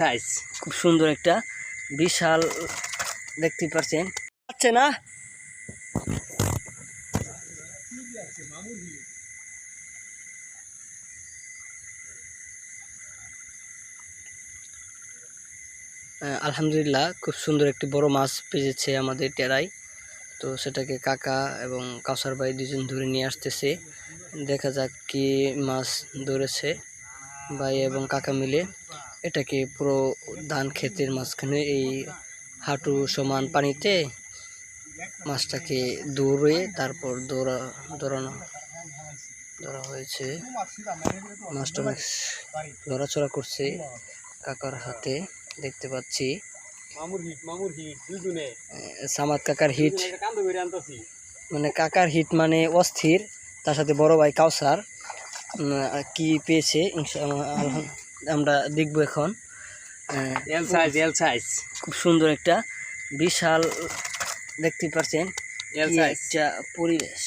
Size খুব সুন্দর একটা বিশাল দেখতে পাচ্ছেন পাচ্ছে না আলহামদুলিল্লাহ খুব সুন্দর একটি বড় মাছ পেয়েছে আমাদের টেরাই। তো সেটাকে কাকা এবং কাউসার ভাই দুজন ধরে নিয়ে আসতেছে। দেখা যাক কি মাছ ধরেছে ভাই এবং কাকা মিলে। এটাকে পুরো ধান ক্ষেতের মাঝখানে এই হাঁটু সমান পানিতে মাছটাকে দৌড়ে তারপর ধরা হয়েছে। মাছটা নড়াচড়া করছে কাকার হাতে দেখতে পাচ্ছি। সামাদ কাকার হিট মানে কাকার হিট মানে অস্থির। তার সাথে বড় ভাই কাউসার কি পেয়েছে আমরা দেখবো এখন। এল সাইজ খুব সুন্দর একটা বিশাল দেখতে পাচ্ছেন একটা পরিবেশ।